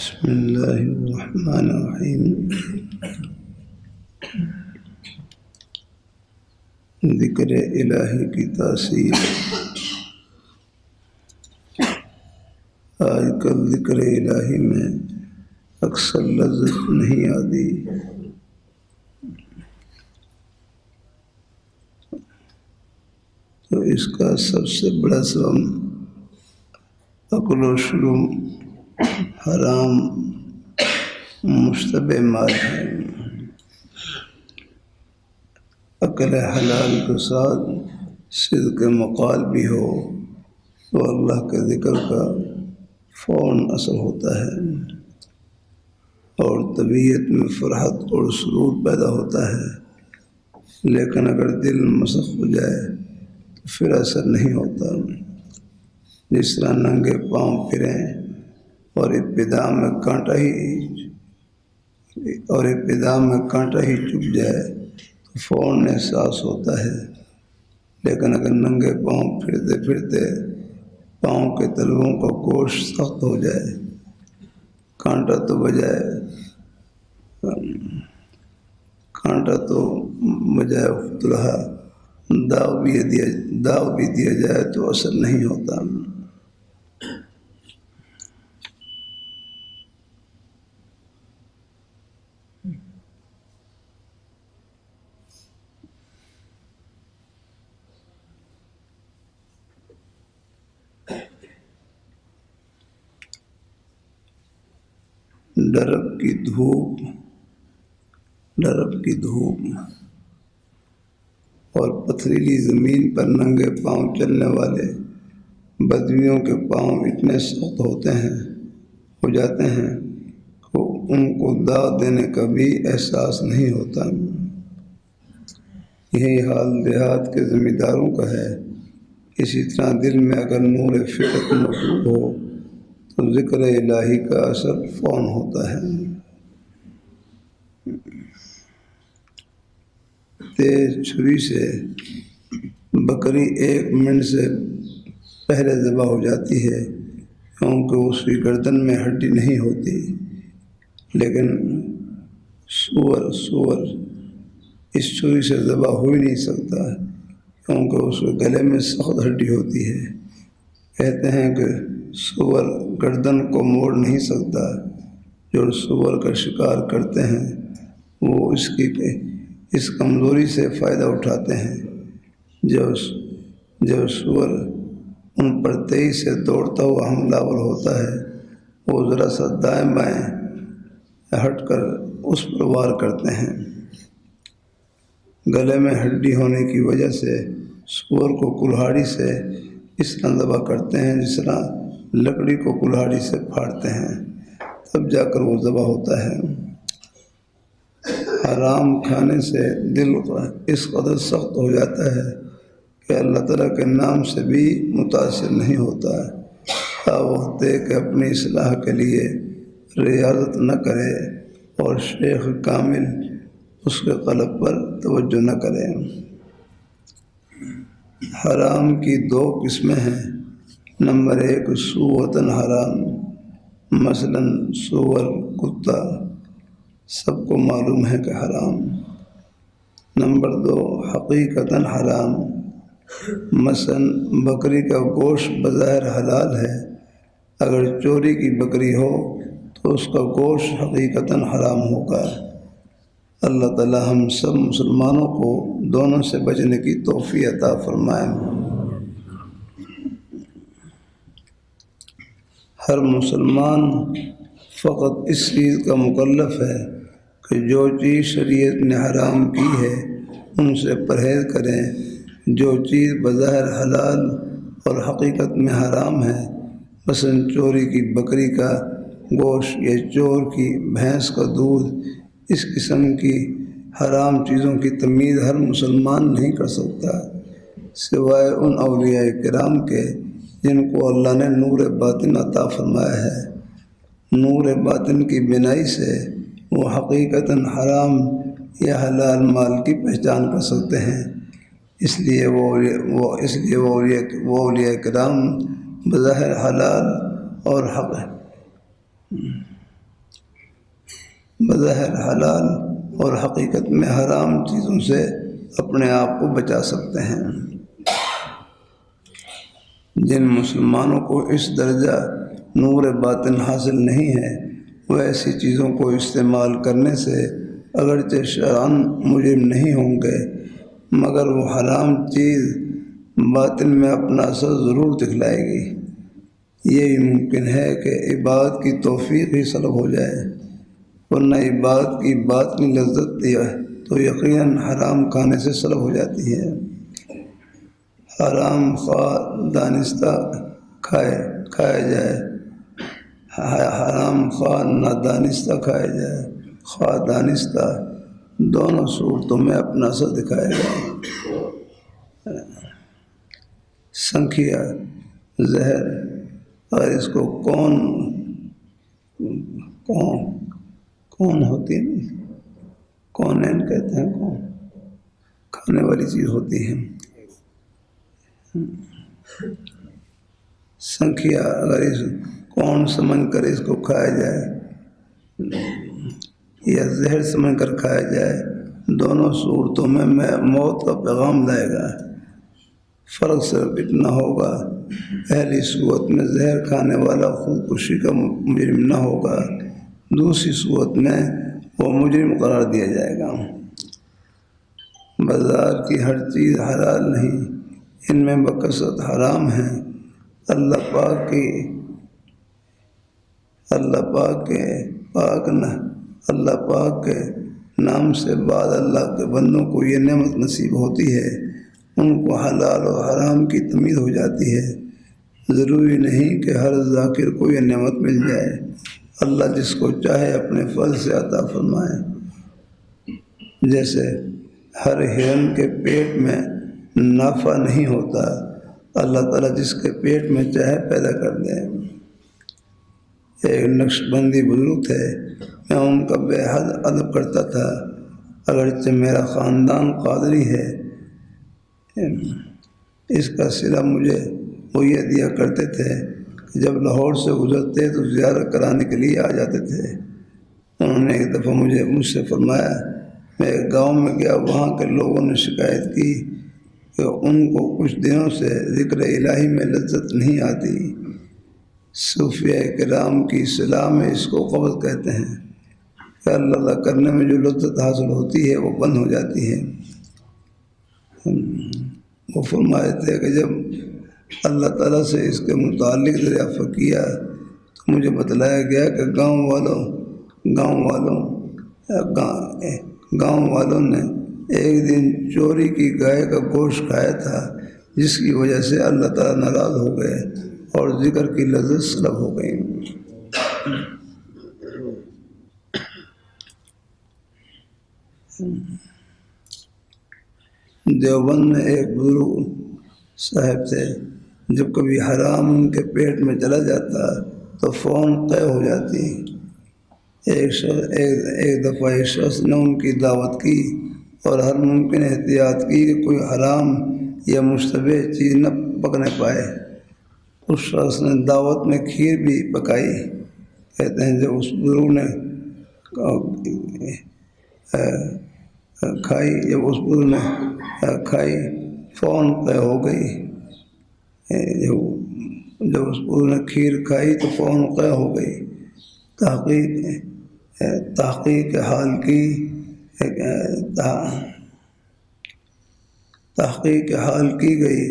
بسم اللہ الرحمن الرحیم۔ ذکر الہی کی تاثیر۔ آج کل ذکر الہی میں اکثر لذت نہیں آتی، تو اس کا سب سے بڑا سبب عقل و شرم حرام مشتبہ مال ہے۔ عقل حلال کے ساتھ صدق مقال بھی ہو تو اللہ کے ذکر کا فوراً اثر ہوتا ہے اور طبیعت میں فرحت اور سرور پیدا ہوتا ہے، لیکن اگر دل مسخ ہو جائے تو پھر اثر نہیں ہوتا۔ جس طرح ننگے پاؤں پھریں اور ابتدا میں کانٹا ہی چبھ جائے تو فوراً احساس ہوتا ہے، لیکن اگر ننگے پاؤں پھرتے پھرتے پاؤں کے تلوؤں کا گوشت سخت ہو جائے، کانٹا تو بجائے خطرہ داغ بھی دیا جائے تو اثر نہیں ہوتا۔ ڈرب کی دھوپ اور پتھریلی زمین پر ننگے پاؤں چلنے والے بدویوں کے پاؤں اتنے سخت ہو جاتے ہیں کہ ان کو داغ دینے کا بھی احساس نہیں ہوتا۔ یہی حال دیہات کے زمینداروں کا ہے۔ اسی طرح دل میں اگر نور فطرت موجود ہو تو ذکر الہی کا اثر فوراً ہوتا ہے۔ تیز چھری سے بکری 1 منٹ سے پہلے ذبح ہو جاتی ہے، کیونکہ اس کی گردن میں ہڈی نہیں ہوتی، لیکن سور اس چھری سے ذبح ہو ہی نہیں سکتا، کیونکہ اس کے گلے میں سخت ہڈی ہوتی ہے۔ کہتے ہیں کہ سور گردن کو موڑ نہیں سکتا۔ جو سور کا شکار کرتے ہیں وہ اس کمزوری سے فائدہ اٹھاتے ہیں۔ جب سور ان پر تیزی سے دوڑتا ہوا حملہ آور ہوتا ہے، وہ ذرا سا دائیں بائیں ہٹ کر اس پر وار کرتے ہیں۔ گلے میں ہڈی ہونے کی وجہ سے سور کو کلہاڑی سے اس طرح ذبح کرتے ہیں جس طرح لکڑی کو کلہاڑی سے پھاڑتے ہیں، تب جا کر وہ ذبح ہوتا ہے۔ حرام کھانے سے دل اس قدر سخت ہو جاتا ہے کہ اللہ تعالیٰ کے نام سے بھی متاثر نہیں ہوتا ہے۔ وقت ہے کہ اپنی اصلاح کے لیے ریاضت نہ کرے اور شیخ کامل اس کے قلب پر توجہ نہ کرے۔ حرام کی 2 قسمیں ہیں۔ نمبر 1 صوتاً حرام، مثلا سور، کتا، سب کو معلوم ہے کہ حرام۔ نمبر 2 حقیقتاً حرام، مثلا بکری کا گوشت بظاہر حلال ہے، اگر چوری کی بکری ہو تو اس کا گوشت حقیقتاً حرام ہوگا۔ اللہ تعالی ہم سب مسلمانوں کو دونوں سے بچنے کی توفیق عطا فرمائے۔ ہر مسلمان فقط اس چیز کا مکلف ہے کہ جو چیز شریعت نے حرام کی ہے ان سے پرہیز کریں۔ جو چیز بظاہر حلال اور حقیقت میں حرام ہے، مثلا چوری کی بکری کا گوشت یا چور کی بھینس کا دودھ، اس قسم کی حرام چیزوں کی تمیز ہر مسلمان نہیں کر سکتا، سوائے ان اولیاء کرام کے جن کو اللہ نے نور باطن عطا فرمایا ہے۔ نور باطن کی بنائی سے وہ حقیقتاً حرام یا حلال مال کی پہچان کر سکتے ہیں۔ اس لیے وہ اولیاء کرام بظاہر حلال اور بظاہر حلال اور حقیقت میں حرام چیزوں سے اپنے آپ کو بچا سکتے ہیں۔ جن مسلمانوں کو اس درجہ نور باطن حاصل نہیں ہے وہ ایسی چیزوں کو استعمال کرنے سے اگرچہ شرعاً مجرم نہیں ہوں گے، مگر وہ حرام چیز باطن میں اپنا اثر ضرور دکھلائے گی۔ یہ ممکن ہے کہ عبادت کی توفیق ہی سلب ہو جائے، ورنہ عبادت کی باطنی لذت تو یقیناً حرام کھانے سے سلب ہو جاتی ہے۔ حرام خواہ دانستہ کھایا جائے، حرام خواہ نادانستہ کھایا جائے، خواہ دانستہ، دونوں صورتوں میں اپنا اثر دکھائے گا۔ سنکھیا زہر، اور اس کو کون ہوتی ہے، کونین کہتے ہیں، کون کھانے والی چیز ہوتی ہے۔ سنکھیا اگر اس کون سمجھ کر اس کو کھایا جائے یا زہر سمجھ کر کھایا جائے، دونوں صورتوں میں موت کا پیغام لائے گا۔ فرق صرف اتنا ہوگا، پہلی صورت میں زہر کھانے والا خودکشی کا مجرم نہ ہوگا، دوسری صورت میں وہ مجرم قرار دیا جائے گا۔ بازار کی ہر چیز حلال نہیں، ان میں بکثرت حرام ہیں۔ اللہ پاک کے نام سے بعد اللہ کے بندوں کو یہ نعمت نصیب ہوتی ہے، ان کو حلال و حرام کی تمیز ہو جاتی ہے۔ ضروری نہیں کہ ہر ذاکر کو یہ نعمت مل جائے، اللہ جس کو چاہے اپنے فضل سے عطا فرمائے۔ جیسے ہر ہرن کے پیٹ میں نافع نہیں ہوتا، اللہ تعالیٰ جس کے پیٹ میں چاہے پیدا کر دے۔ ایک نقش بندی بزرگ تھے، میں ان کا بے حد ادب کرتا تھا، اگرچہ میرا خاندان قادری ہے۔ اس کا صلہ مجھے وہ یہ دیا کرتے تھے کہ جب لاہور سے گزرتے تو زیارت کرانے کے لیے آ جاتے تھے۔ انہوں نے ایک دفعہ مجھ سے فرمایا، میں ایک گاؤں میں گیا، وہاں کے لوگوں نے شکایت کی کہ ان کو کچھ دنوں سے ذکر الہی میں لذت نہیں آتی۔ صوفیہ کرام کی اصطلاح میں اس کو قبض کہتے ہیں کہ اللہ کرنے میں جو لذت حاصل ہوتی ہے وہ بند ہو جاتی ہے۔ وہ فرمائے تھے کہ جب اللہ تعالیٰ سے اس کے متعلق دریافت کیا تو مجھے بتلایا گیا کہ گاؤں والوں نے ایک دن چوری کی گائے کا گوشت کھایا تھا، جس کی وجہ سے اللہ تعالیٰ ناراض ہو گئے اور ذکر کی لذت سلب ہو گئی۔ دیوبند میں ایک بزرگ صاحب تھے، جب کبھی حرام ان کے پیٹ میں چلا جاتا تو فوراً قے ہو جاتی۔ ایک دفعہ ایک شخص نے ان کی دعوت کی اور ہر ممکن احتیاط کی کہ کوئی حرام یا مشتبہ چیز نہ پکنے پائے۔ اس شخص نے دعوت میں کھیر بھی پکائی۔ کہتے ہیں جب اس بزرگ نے کھائی فوراً قے ہو گئی۔ جب اس بزرگ نے کھیر کھائی تو فوراً قے ہو گئی۔ تحقیق حال کی گئی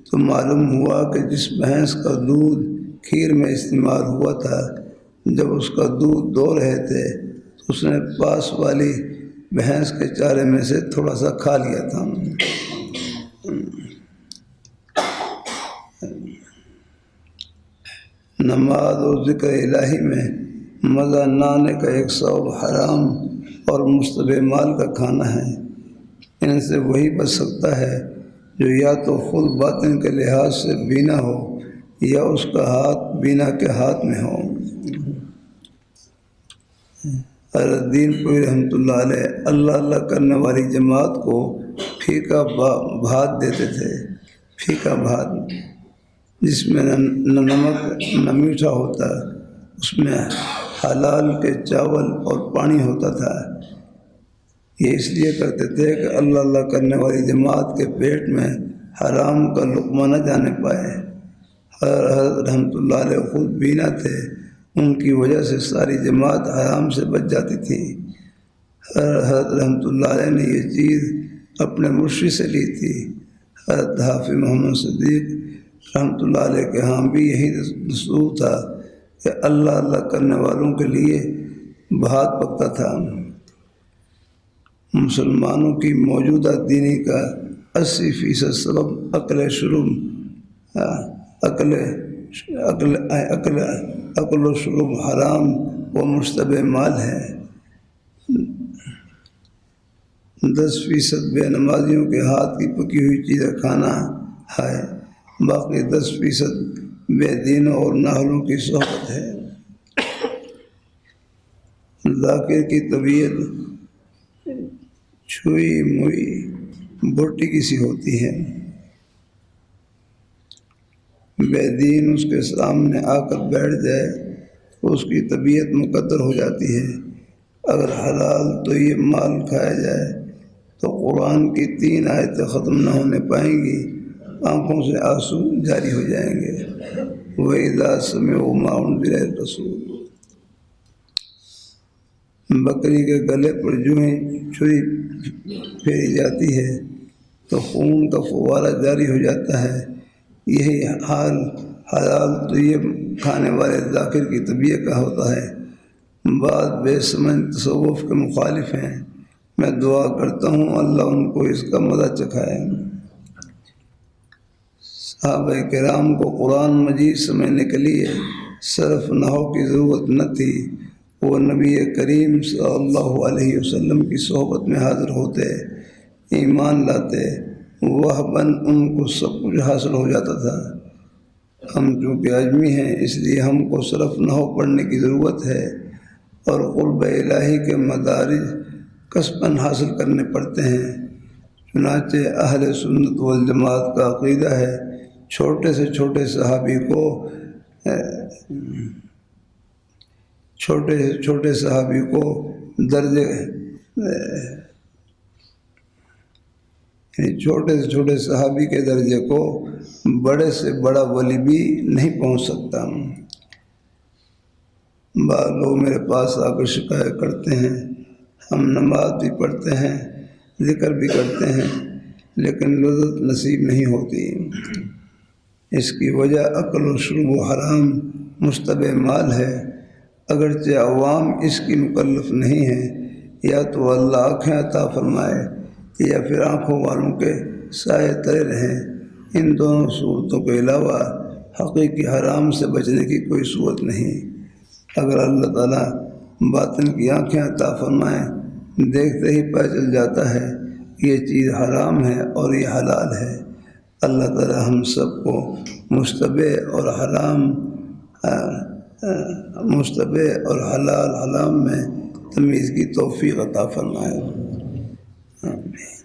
تو معلوم ہوا کہ جس بھینس کا دودھ کھیر میں استعمال ہوا تھا، جب اس کا دودھ دو رہے تھے تو اس نے پاس والی بھینس کے چارے میں سے تھوڑا سا کھا لیا تھا۔ نماز اور ذکر الہی میں مزہ نہ آنے کا ایک سبب حرام اور مشتبہ مال کا کھانا ہے۔ ان سے وہی بچ سکتا ہے جو یا تو خود باطن کے لحاظ سے بینا ہو یا اس کا ہاتھ بینا کے ہاتھ میں ہو۔ حضرت دین پوری رحمۃ اللہ علیہ اللہ کرنے والی جماعت کو پھیکا بھات دیتے تھے، پھیکا بھات جس میں نہ نمک نہ میٹھا ہوتا، اس میں حلال کے چاول اور پانی ہوتا تھا۔ یہ اس لیے کرتے تھے کہ اللہ اللہ کرنے والی جماعت کے پیٹ میں حرام کا لقمہ نہ جانے پائے۔ حضرت رحمۃ اللہ علیہ خود بینا تھے، ان کی وجہ سے ساری جماعت حرام سے بچ جاتی تھی۔ حضرت رحمۃ اللہ علیہ نے یہ چیز اپنے مرشد سے لی تھی۔ حضرت حافظ محمد صدیق رحمۃ اللہ علیہ کے ہاں بھی یہی دستور تھا کہ اللہ اللہ کرنے والوں کے لیے بھات پکتا تھا۔ مسلمانوں کی موجودہ دینی کا 80% سبب عقل و شرب حرام و مشتبہ مال ہے۔ 10% بے نمازیوں کے ہاتھ کی پکی ہوئی چیزیں کھانا ہے، باقی 10% بے دینوں اور نااہلوں کی صحبت ہے۔ ذاکر کی طبیعت چھوئی موئی بھٹی کی سی ہوتی ہے، بے دین اس کے سامنے آ کر بیٹھ جائے تو اس کی طبیعت مقدر ہو جاتی ہے۔ اگر حلال تو یہ مال کھایا جائے تو قرآن کی 3 آیتیں ختم نہ ہونے پائیں گی، آنکھوں سے آنسو جاری ہو جائیں گے۔ وَإِذَا سَمِعُوا مَا أُنزِلَ إِلَى الرَّسُولِ، بکری کے گلے پر جو ہی چھری پھیری جاتی ہے تو خون کا فوارہ جاری ہو جاتا ہے۔ یہی حال حلال طیب کھانے والے ذاکر کی طبیعت کا ہوتا ہے۔ بعض بے سمجھ تصوف کے مخالف ہیں، میں دعا کرتا ہوں اللہ ان کو اس کا مزہ چکھائے۔ صحابہ کرام کو قرآن مجید سمجھنے کے لیے صرف نحو کی ضرورت نہ تھی، وہ نبی کریم صلی اللہ علیہ وسلم کی صحبت میں حاضر ہوتے، ایمان لاتے، وہباً ان کو سب کچھ حاصل ہو جاتا تھا۔ ہم چونکہ اجمی ہیں اس لیے ہم کو صرف نحو پڑھنے کی ضرورت ہے اور قرب الہی کے مدارج کسباً حاصل کرنے پڑتے ہیں۔ چنانچہ اہل سنت والجماعت کا عقیدہ ہے چھوٹے سے چھوٹے صحابی کے درجے کو بڑے سے بڑا ولی بھی نہیں پہنچ سکتا۔ بعض لوگ میرے پاس آ کر شکایت کرتے ہیں، ہم نماز بھی پڑھتے ہیں، ذکر بھی کرتے ہیں، لیکن لذت نصیب نہیں ہوتی۔ اس کی وجہ عقل و شرب و حرام مشتبہ مال ہے۔ اگرچہ عوام اس کی مکلف نہیں ہیں، یا تو اللہ آنکھیں عطا فرمائے یا پھر آنکھوں والوں کے سائے تلے رہیں۔ ان دونوں صورتوں کے علاوہ حقیقی حرام سے بچنے کی کوئی صورت نہیں۔ اگر اللہ تعالیٰ باطن کی آنکھیں عطا فرمائیں، دیکھتے ہی پتہ چل جاتا ہے کہ یہ چیز حرام ہے اور یہ حلال ہے۔ اللہ تعالیٰ ہم سب کو مشتبہ اور حلال حرام میں تمیز کی توفیق عطا فرمائے۔ آمین۔